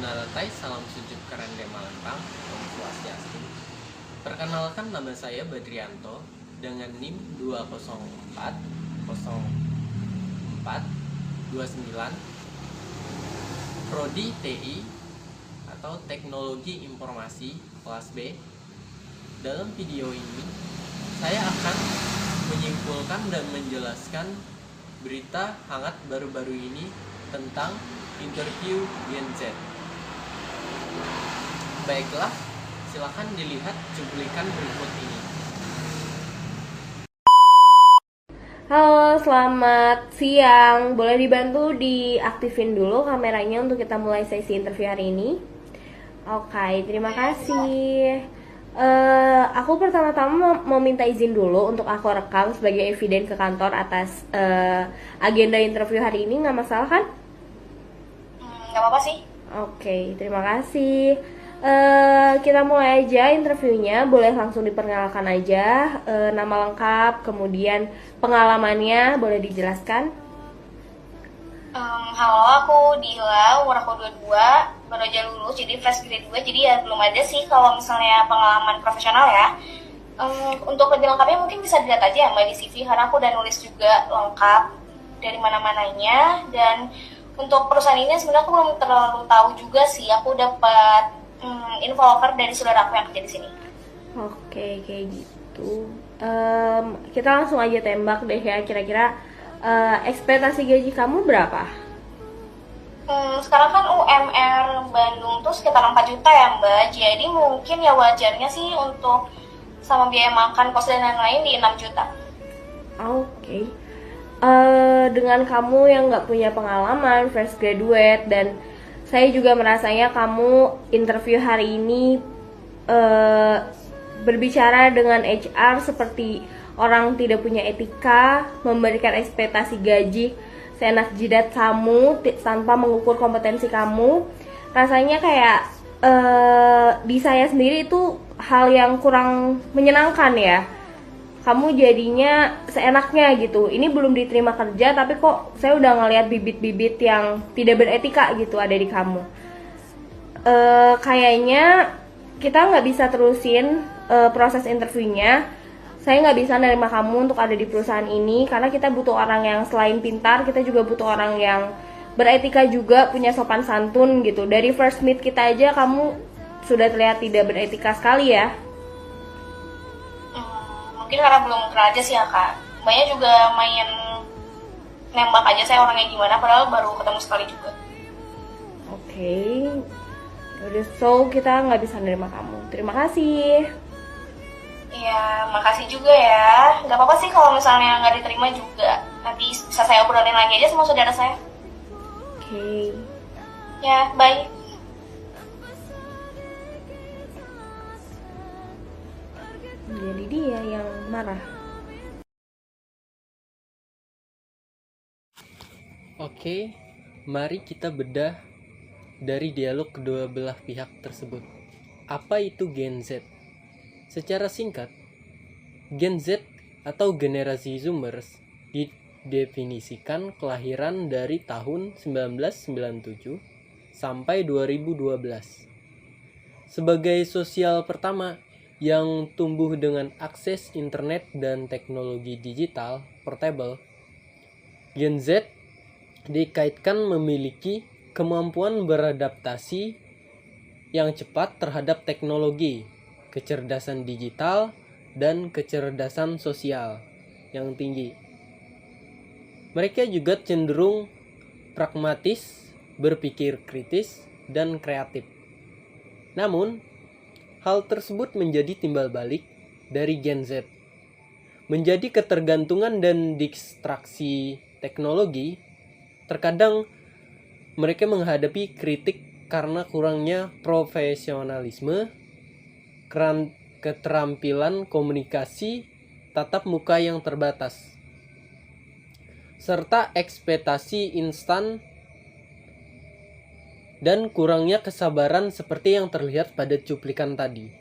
Naratai, salam sujud kerende malentang, Om Swastiastu. Perkenalkan, nama saya Badrianto dengan NIM 2040429, Prodi TI atau Teknologi Informasi kelas B. Dalam video ini, saya akan menyimpulkan dan menjelaskan berita hangat baru-baru ini tentang interview Gen Z. Baiklah, silakan dilihat cuplikan berikut ini. Halo, selamat siang. Boleh dibantu diaktifin dulu kameranya untuk kita mulai sesi interview hari ini? Oke, terima kasih. Aku pertama-tama mau minta izin dulu untuk aku rekam sebagai eviden ke kantor atas agenda interview hari ini. Nggak masalah kan? Nggak apa-apa sih. Oke, terima kasih. Kita mulai aja interviewnya. Boleh langsung diperkenalkan aja nama lengkap, kemudian pengalamannya boleh dijelaskan. Halo, aku Dila, umur aku 22, baru aja lulus, jadi fresh graduate, jadi ya belum ada sih kalau misalnya pengalaman profesional ya. Untuk lebih lengkapnya mungkin bisa dilihat aja ya Mbak di CV, karena aku udah nulis juga lengkap dari mana-mananya. Dan untuk perusahaan ini sebenarnya aku belum terlalu tahu juga sih, aku dapat info over dari saudara aku yang kerja di sini. Oke, kayak gitu. Kita langsung aja tembak deh ya, kira-kira ekspektasi gaji kamu berapa? Sekarang kan UMR Bandung tuh sekitar 4 juta ya Mbak, jadi mungkin ya wajarnya sih untuk sama biaya makan, kos dan lain-lain di 6 juta. Oke. Dengan kamu yang nggak punya pengalaman, fresh graduate, dan saya juga merasanya kamu interview hari ini berbicara dengan HR seperti orang tidak punya etika, memberikan ekspektasi gaji seenak jidat kamu tanpa mengukur kompetensi kamu. Rasanya kayak di saya sendiri itu hal yang kurang menyenangkan ya. Kamu jadinya seenaknya gitu. Ini belum diterima kerja tapi kok saya udah ngeliat bibit-bibit yang tidak beretika gitu ada di kamu. Kayaknya kita nggak bisa terusin proses interviewnya. Saya nggak bisa nerima kamu untuk ada di perusahaan ini karena kita butuh orang yang selain pintar, kita juga butuh orang yang beretika juga, punya sopan santun gitu. Dari first meet kita aja kamu sudah terlihat tidak beretika sekali ya. Mungkin karena belum kenal aja sih ya Kak. Mbaknya juga main nembak aja saya orangnya gimana, padahal baru ketemu sekali juga. Oke. Udah, so kita nggak bisa nerima kamu. Terima kasih. Iya, makasih juga ya. Nggak apa-apa sih kalau misalnya nggak diterima juga. Nanti bisa saya obrolin lagi aja sama saudara saya. Oke. Ya, bye. Jadi dia yang marah. Oke, mari kita bedah dari dialog kedua belah pihak tersebut. Apa itu Gen Z? Secara singkat, Gen Z atau generasi Zoomers didefinisikan kelahiran dari tahun 1997 sampai 2012. Sebagai sosial pertama yang tumbuh dengan akses internet dan teknologi digital portable, Gen Z dikaitkan memiliki kemampuan beradaptasi yang cepat terhadap teknologi, kecerdasan digital, dan kecerdasan sosial yang tinggi. Mereka juga cenderung pragmatis, berpikir kritis, dan kreatif. Namun, hal tersebut menjadi timbal balik dari Gen Z. Menjadi ketergantungan dan distraksi teknologi, terkadang mereka menghadapi kritik karena kurangnya profesionalisme, keterampilan komunikasi tatap muka yang terbatas, serta ekspektasi instan dan kurangnya kesabaran seperti yang terlihat pada cuplikan tadi.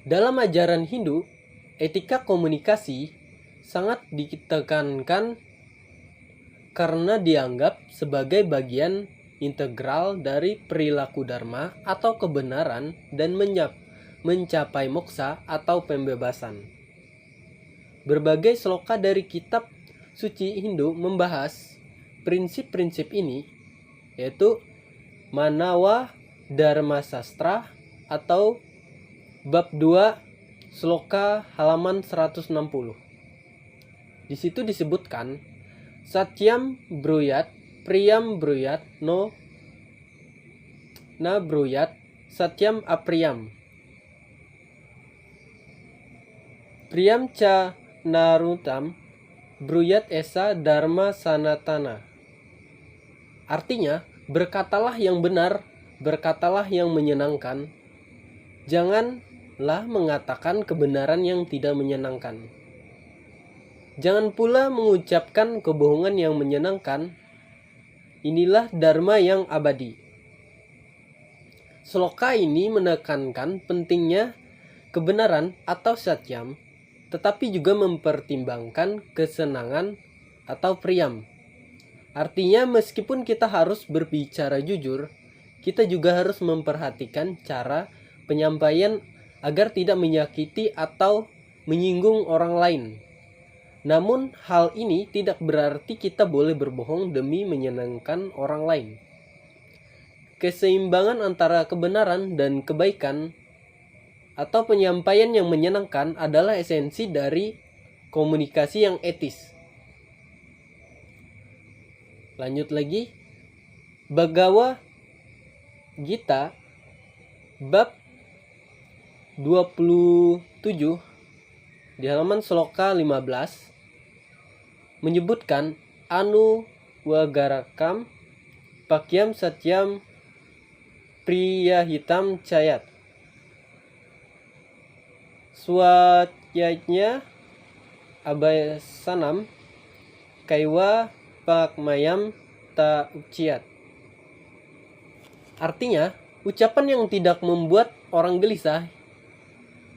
Dalam ajaran Hindu, etika komunikasi sangat ditekankan karena dianggap sebagai bagian integral dari perilaku dharma atau kebenaran dan mencapai moksa atau pembebasan. Berbagai sloka dari kitab suci Hindu membahas prinsip-prinsip ini, yaitu Manawa Dharma Sastra atau bab 2 sloka halaman 160. Di situ disebutkan Satyam bruyat priyam bruyat no na bruyat satyam apriyam. Priyam ca narutam bruyat esa dharma sanatana. Artinya, berkatalah yang benar, berkatalah yang menyenangkan. Janganlah mengatakan kebenaran yang tidak menyenangkan. Jangan pula mengucapkan kebohongan yang menyenangkan. Inilah dharma yang abadi. Sloka ini menekankan pentingnya kebenaran atau satyam, tetapi juga mempertimbangkan kesenangan atau priyam. Artinya meskipun kita harus berbicara jujur, kita juga harus memperhatikan cara penyampaian agar tidak menyakiti atau menyinggung orang lain. Namun hal ini tidak berarti kita boleh berbohong demi menyenangkan orang lain. Keseimbangan antara kebenaran dan kebaikan atau penyampaian yang menyenangkan adalah esensi dari komunikasi yang etis. Lanjut lagi, Bhagavad Gita bab 27 di halaman sloka 15 menyebutkan anu wagarakam pakyam satyam priyahitam cayat. Swatyanya abasanam kaiwa pakmayam ta uciat. Artinya, ucapan yang tidak membuat orang gelisah,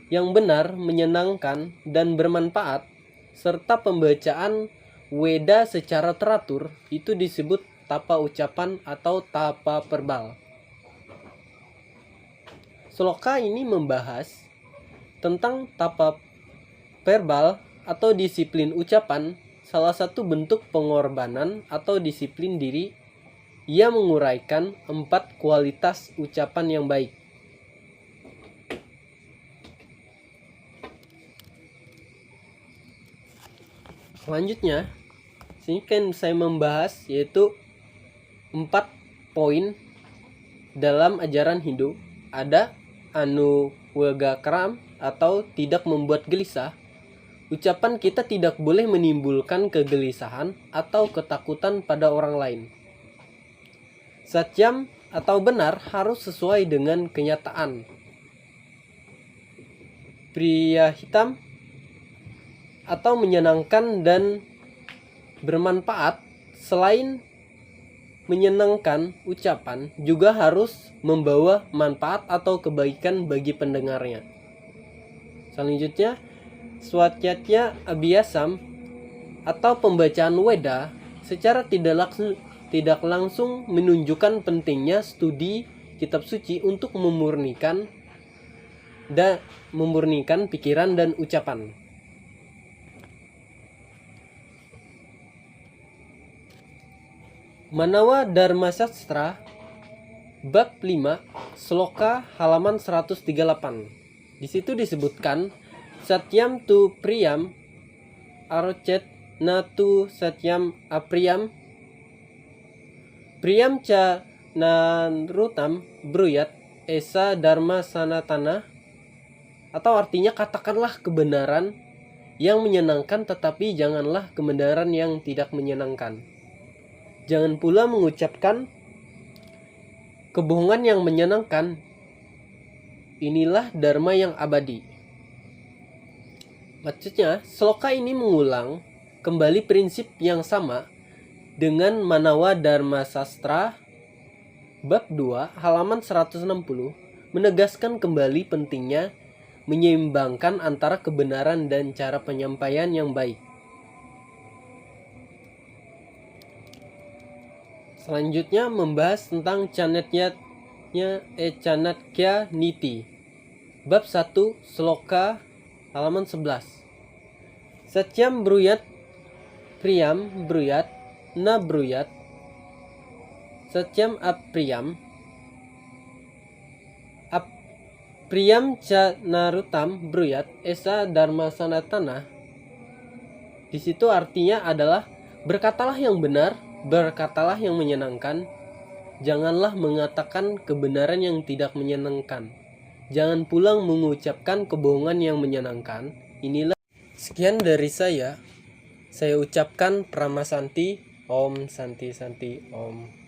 yang benar, menyenangkan, dan bermanfaat, serta pembacaan Weda secara teratur, itu disebut tapa ucapan atau tapa verbal. Sloka ini membahas tentang tapa verbal atau disiplin ucapan, salah satu bentuk pengorbanan atau disiplin diri. Ia menguraikan 4 kualitas ucapan yang baik. Selanjutnya, sini kan saya membahas yaitu 4 poin dalam ajaran Hindu. Ada anuwagakram atau tidak membuat gelisah. Ucapan kita tidak boleh menimbulkan kegelisahan atau ketakutan pada orang lain. Satyam atau benar harus sesuai dengan kenyataan. Priyahitam atau menyenangkan dan bermanfaat. Selain menyenangkan, ucapan juga harus membawa manfaat atau kebaikan bagi pendengarnya. Selanjutnya, swatyatya abhyasam atau pembacaan Weda secara tidak langsung menunjukkan pentingnya studi kitab suci untuk memurnikan pikiran dan ucapan. Manawa Dharma Sastra bab 5 sloka halaman 138. Di situ disebutkan Satyam tu priyam arocet natu satyam apriyam priyam ca narutam bruyat esa dharma sanatana. Atau artinya katakanlah kebenaran yang menyenangkan, tetapi janganlah kebenaran yang tidak menyenangkan. Jangan pula mengucapkan kebohongan yang menyenangkan. Inilah dharma yang abadi. Maksudnya, sloka ini mengulang kembali prinsip yang sama dengan Manawa Dharma Sastra bab 2 halaman 160, menegaskan kembali pentingnya menyeimbangkan antara kebenaran dan cara penyampaian yang baik. Selanjutnya membahas tentang Chanakya Niti. Bab 1 Sloka halaman 11. Satyam bruyat priyam bruyat na bruyat satyam apriyam apriyam ca narutam bruyat esa dharma sanatana. Di situ artinya adalah berkatalah yang benar, berkatalah yang menyenangkan, janganlah mengatakan kebenaran yang tidak menyenangkan, jangan pulang mengucapkan kebohongan yang menyenangkan. Inilah sekian dari saya ucapkan Pramasanti. Om Santi Santi Om.